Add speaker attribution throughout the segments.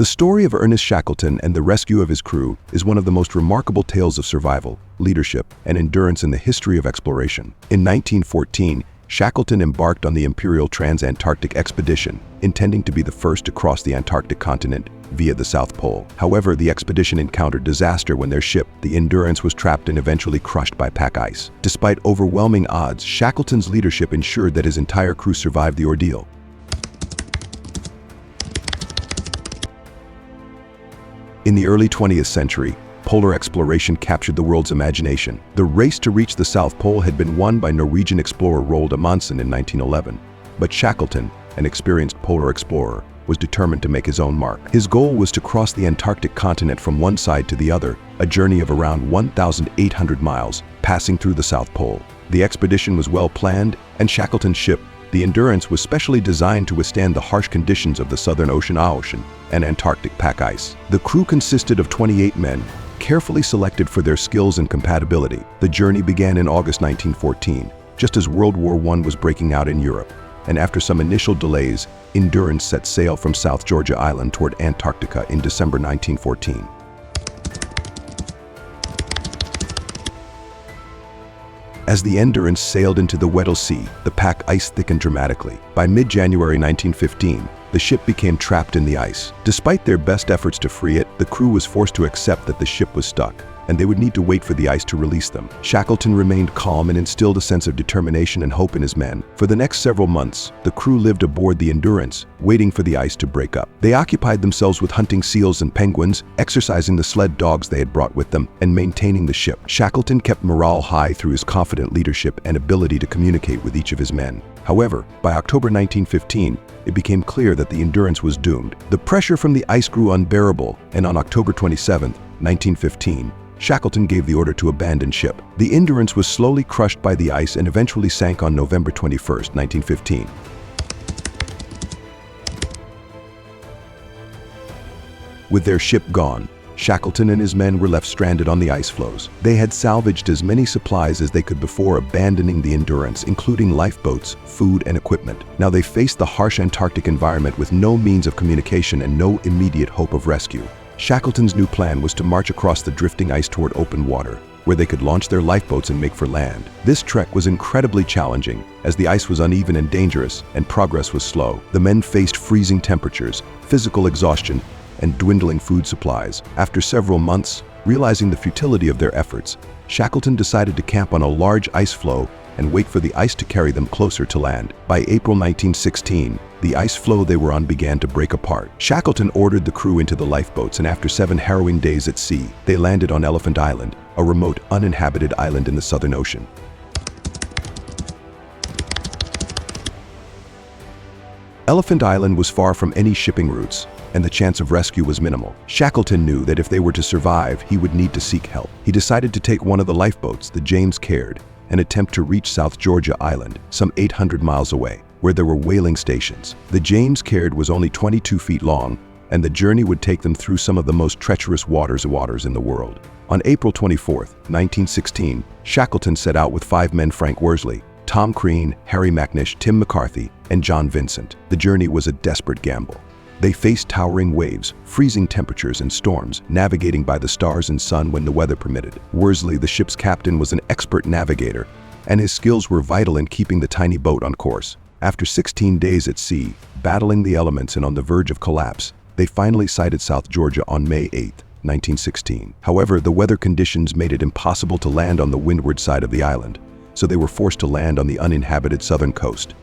Speaker 1: The story of Ernest Shackleton and the rescue of his crew is one of the most remarkable tales of survival, leadership, and endurance in the history of exploration. In 1914, Shackleton embarked on the Imperial Trans-Antarctic Expedition, intending to be the first to cross the Antarctic continent via the South Pole. However, the expedition encountered disaster when their ship, the Endurance, was trapped and eventually crushed by pack ice. Despite overwhelming odds, Shackleton's leadership ensured that his entire crew survived the ordeal. In the early 20th century, polar exploration captured the world's imagination. The race to reach the South Pole had been won by Norwegian explorer Roald Amundsen in 1911, but Shackleton, an experienced polar explorer, was determined to make his own mark. His goal was to cross the Antarctic continent from one side to the other, a journey of around 1,800 miles, passing through the South Pole. The expedition was well planned, and Shackleton's ship, the Endurance, was specially designed to withstand the harsh conditions of the Southern Ocean and Antarctic pack ice. The crew consisted of 28 men, carefully selected for their skills and compatibility. The journey began in August 1914, just as World War I was breaking out in Europe, and after some initial delays, Endurance set sail from South Georgia Island toward Antarctica in December 1914. As the Endurance sailed into the Weddell Sea, the pack ice thickened dramatically. By mid-January 1915, the ship became trapped in the ice. Despite their best efforts to free it, the crew was forced to accept that the ship was stuck, and they would need to wait for the ice to release them. Shackleton remained calm and instilled a sense of determination and hope in his men. For the next several months, the crew lived aboard the Endurance, waiting for the ice to break up. They occupied themselves with hunting seals and penguins, exercising the sled dogs they had brought with them, and maintaining the ship. Shackleton kept morale high through his confident leadership and ability to communicate with each of his men. However, by October 1915, it became clear that the Endurance was doomed. The pressure from the ice grew unbearable, and on October 27, 1915, Shackleton gave the order to abandon ship. The Endurance was slowly crushed by the ice and eventually sank on November 21, 1915. With their ship gone, Shackleton and his men were left stranded on the ice floes. They had salvaged as many supplies as they could before abandoning the Endurance, including lifeboats, food, and equipment. Now they faced the harsh Antarctic environment with no means of communication and no immediate hope of rescue. Shackleton's new plan was to march across the drifting ice toward open water, where they could launch their lifeboats and make for land. This trek was incredibly challenging, as the ice was uneven and dangerous, and progress was slow. The men faced freezing temperatures, physical exhaustion, and dwindling food supplies. After several months, realizing the futility of their efforts, Shackleton decided to camp on a large ice floe and wait for the ice to carry them closer to land. By April 1916, the ice floe they were on began to break apart. Shackleton ordered the crew into the lifeboats, and after 7 harrowing days at sea, they landed on Elephant Island, a remote, uninhabited island in the Southern Ocean. Elephant Island was far from any shipping routes, and the chance of rescue was minimal. Shackleton knew that if they were to survive, he would need to seek help. He decided to take one of the lifeboats, the James Caird, and attempt to reach South Georgia Island, some 800 miles away, where there were whaling stations. The James Caird was only 22 feet long, and the journey would take them through some of the most treacherous waters in the world. On April 24, 1916, Shackleton set out with 5 men: Frank Worsley, Tom Crean, Harry Macnish, Tim McCarthy, and John Vincent. The journey was a desperate gamble. They faced towering waves, freezing temperatures, and storms, navigating by the stars and sun when the weather permitted. Worsley, the ship's captain, was an expert navigator, and his skills were vital in keeping the tiny boat on course. After 16 days at sea, battling the elements and on the verge of collapse, they finally sighted South Georgia on May 8, 1916. However, the weather conditions made it impossible to land on the windward side of the island, so they were forced to land on the uninhabited southern coast.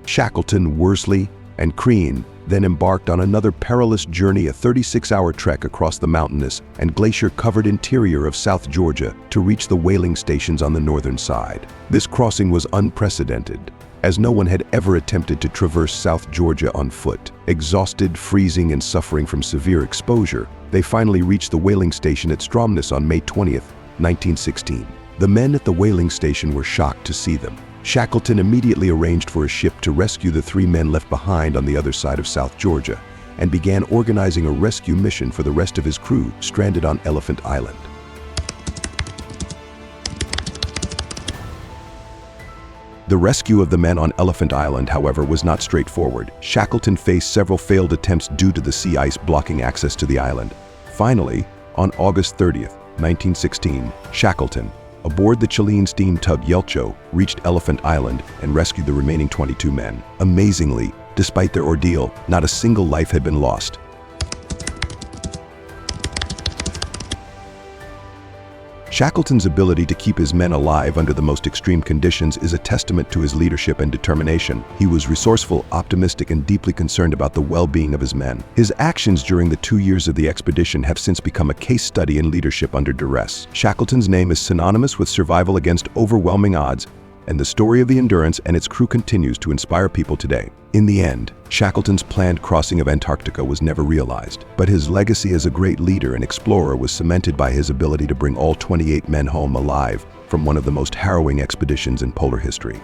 Speaker 1: Shackleton, Worsley, and Crean then embarked on another perilous journey, a 36-hour trek across the mountainous and glacier-covered interior of South Georgia to reach the whaling stations on the northern side. This crossing was unprecedented, as no one had ever attempted to traverse South Georgia on foot. Exhausted, freezing, and suffering from severe exposure, they finally reached the whaling station at Stromness on May 20, 1916. The men at the whaling station were shocked to see them. Shackleton immediately arranged for a ship to rescue the 3 men left behind on the other side of South Georgia, and began organizing a rescue mission for the rest of his crew stranded on Elephant Island. The rescue of the men on Elephant Island, however, was not straightforward. Shackleton faced several failed attempts due to the sea ice blocking access to the island. Finally, on August 30th, 1916, Shackleton, aboard the Chilean steam tug Yelcho, reached Elephant Island and rescued the remaining 22 men. Amazingly, despite their ordeal, not a single life had been lost. Shackleton's ability to keep his men alive under the most extreme conditions is a testament to his leadership and determination. He was resourceful, optimistic, and deeply concerned about the well-being of his men. His actions during the 2 years of the expedition have since become a case study in leadership under duress. Shackleton's name is synonymous with survival against overwhelming odds, and the story of the Endurance and its crew continues to inspire people today. In the end, Shackleton's planned crossing of Antarctica was never realized, but his legacy as a great leader and explorer was cemented by his ability to bring all 28 men home alive from one of the most harrowing expeditions in polar history.